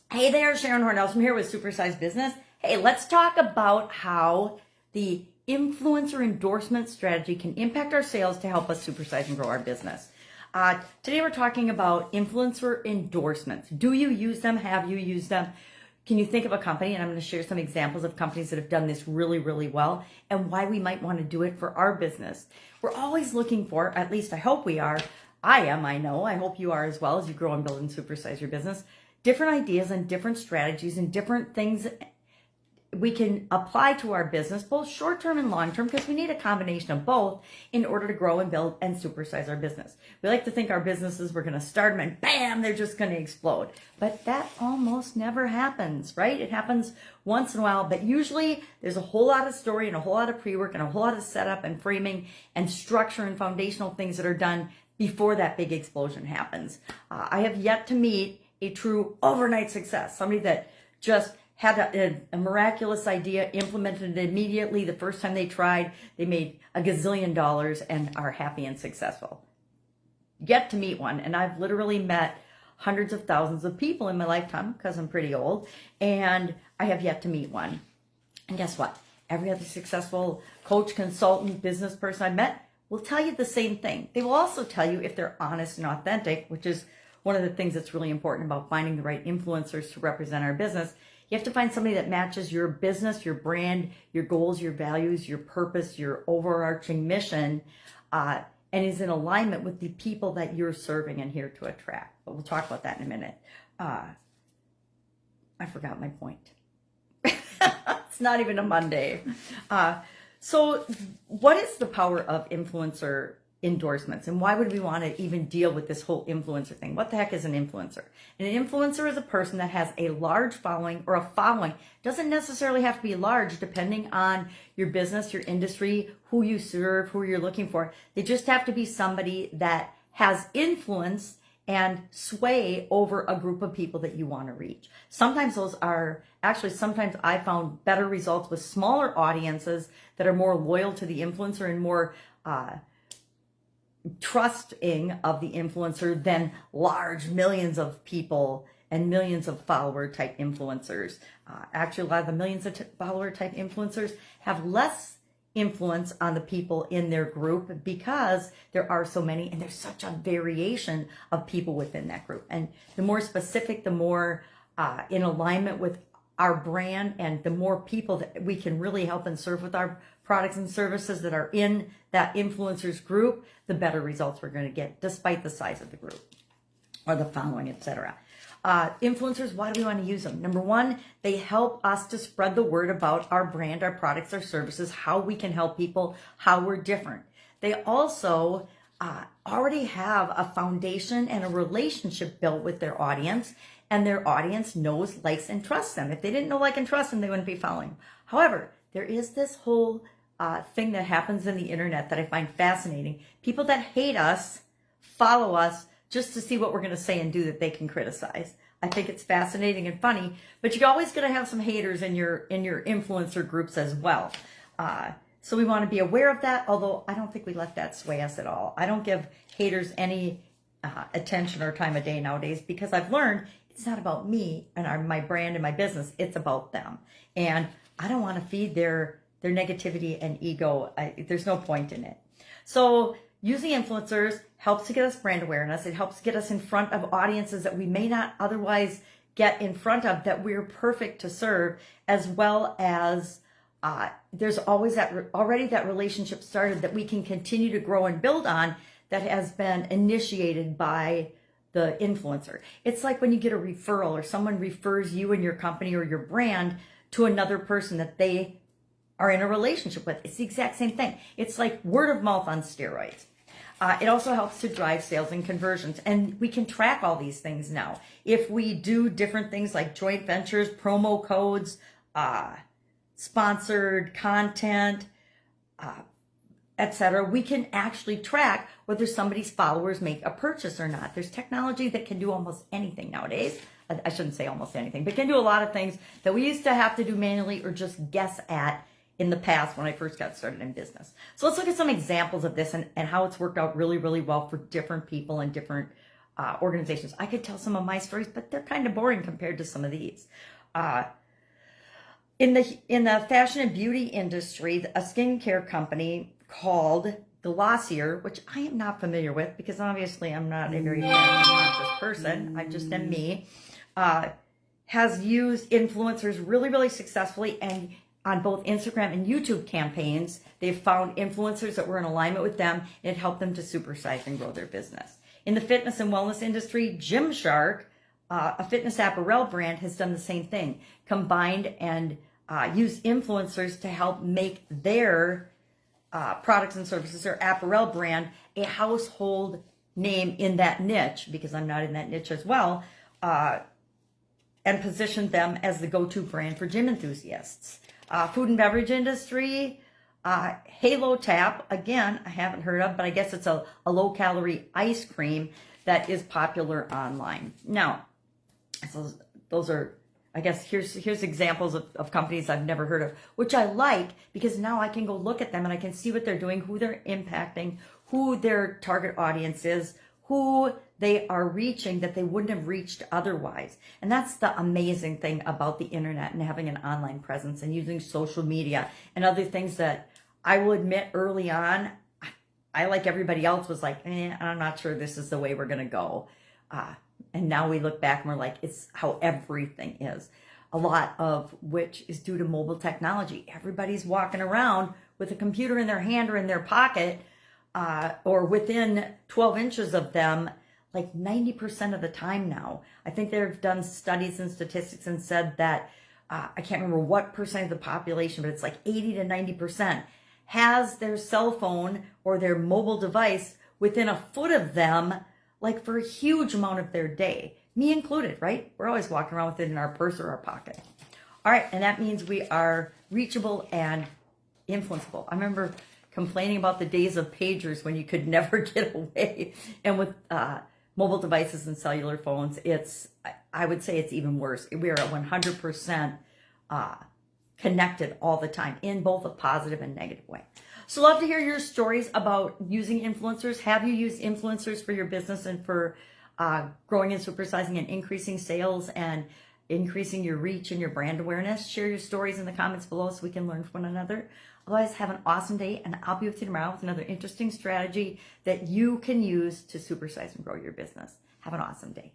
Hey there, Sharon Horne-Ellstrom here with Supersize Business. Hey, let's talk about how the influencer endorsement strategy can impact our sales to help us supersize and grow our business. Today we're talking about influencer endorsements. Do you use them? Have you used them? Can you think of a company? And I'm going to share some examples of companies that have done this really, really well and why we might want to do it for our business. We're always looking for, at least I hope we are, I am, I know, I hope you are as well as you grow and build and supersize your business, different ideas and different strategies and different things we can apply to our business, both short-term and long-term, because we need a combination of both in order to grow and build and supersize our business. We like to think our businesses, we're going to start them and bam, they're just going to explode. But that almost never happens, right? It happens once in a while, but usually there's a whole lot of story and a whole lot of pre-work and a whole lot of setup and framing and structure and foundational things that are done before that big explosion happens. I have yet to meet a true overnight success, somebody that just had a miraculous idea, implemented it immediately. The first time they tried, they made a gazillion dollars and are happy and successful. Yet to meet one. And I've literally met hundreds of thousands of people in my lifetime because I'm pretty old, and I have yet to meet one. And guess what? Every other successful coach, consultant, business person I've met will tell you the same thing. They will also tell you if they're honest and authentic, which is one of the things that's really important about finding the right influencers to represent our business. You have to find somebody that matches your business, your brand, your goals, your values, your purpose, your overarching mission, and is in alignment with the people that you're serving and here to attract. But we'll talk about that in a minute. I forgot my point. It's not even a Monday. So what is the power of influencer endorsements, and why would we want to even deal with this whole influencer thing? What the heck is an influencer? An influencer is a person that has a large following, or a following. Doesn't necessarily have to be large depending on your business, your industry, who you serve, who you're looking for. They just have to be somebody that has influence and sway over a group of people that you want to reach. Sometimes sometimes I found better results with smaller audiences that are more loyal to the influencer and more trusting of the influencer than large millions of people and millions of follower type influencers. Actually, a lot of the millions of follower type influencers have less influence on the people in their group because there are so many and there's such a variation of people within that group. And the more specific, the more in alignment with our brand, and the more people that we can really help and serve with our products and services that are in that influencers group, the better results we're going to get, despite the size of the group or the following, etc. Influencers, why do we want to use them? Number one, they help us to spread the word about our brand, our products, our services, how we can help people, how we're different. They also already have a foundation and a relationship built with their audience, and their audience knows, likes, and trusts them. If they didn't know, like, and trust them, they wouldn't be following. However, there is this whole thing that happens in the internet that I find fascinating. People that hate us follow us just to see what we're going to say and do that they can criticize. I think it's fascinating and funny, but you're always going to have some haters in your influencer groups as well. So we want to be aware of that, although I don't think we let that sway us at all. I don't give haters any attention or time of day nowadays, because I've learned it's not about me and my brand and my business. It's about them. And I don't want to feed their negativity and ego. There's no point in it. So using influencers helps to get us brand awareness. It helps get us in front of audiences that we may not otherwise get in front of, that we're perfect to serve, as well as there's always already that relationship started that we can continue to grow and build on, that has been initiated by the influencer. It's like when you get a referral, or someone refers you and your company or your brand to another person that they are in a relationship with. It's the exact same thing. It's like word of mouth on steroids. It also helps to drive sales and conversions. And we can track all these things now. If we do different things like joint ventures, promo codes, sponsored content, etc., we can actually track whether somebody's followers make a purchase or not. There's technology that can do almost anything nowadays. I shouldn't say almost anything, but can do a lot of things that we used to have to do manually or just guess at in the past when I first got started in business. So let's look at some examples of this and how it's worked out really, really well for different people and different organizations. I could tell some of my stories, but they're kind of boring compared to some of these. In the fashion and beauty industry, a skincare company called Glossier, which I am not familiar with because obviously I'm not a very fashion conscious person. I just am me. Has used influencers really, really successfully, and on both Instagram and YouTube campaigns, they've found influencers that were in alignment with them, and it helped them to supersize and grow their business. In the fitness and wellness industry, Gymshark, a fitness apparel brand, has done the same thing, combined and used influencers to help make their products and services, their apparel brand, a household name in that niche, because I'm not in that niche as well, and positioned them as the go-to brand for gym enthusiasts. Food and beverage industry, Halo Tap, again, I haven't heard of, but I guess it's a low-calorie ice cream that is popular online. Now, so those are, I guess, here's examples of companies I've never heard of, which I like because now I can go look at them and I can see what they're doing, who they're impacting, who their target audience is, who they are reaching that they wouldn't have reached otherwise. And that's the amazing thing about the internet and having an online presence and using social media and other things that I will admit early on, I, like everybody else, was like, I'm not sure this is the way we're going to go. And now we look back and we're like, it's how everything is. A lot of which is due to mobile technology. Everybody's walking around with a computer in their hand or in their pocket, or within 12 inches of them, like 90% of the time now. I think they've done studies and statistics and said that, I can't remember what percent of the population, but it's like 80 to 90% has their cell phone or their mobile device within a foot of them, like for a huge amount of their day. Me included, right? We're always walking around with it in our purse or our pocket. All right, and that means we are reachable and influenceable. I remember complaining about the days of pagers when you could never get away. And with mobile devices and cellular phones, I would say it's even worse. We are 100% connected all the time in both a positive and negative way. So love to hear your stories about using influencers. Have you used influencers for your business and for growing and supersizing and increasing sales and increasing your reach and your brand awareness? Share your stories in the comments below so we can learn from one another. Otherwise, have an awesome day, and I'll be with you tomorrow with another interesting strategy that you can use to supersize and grow your business. Have an awesome day.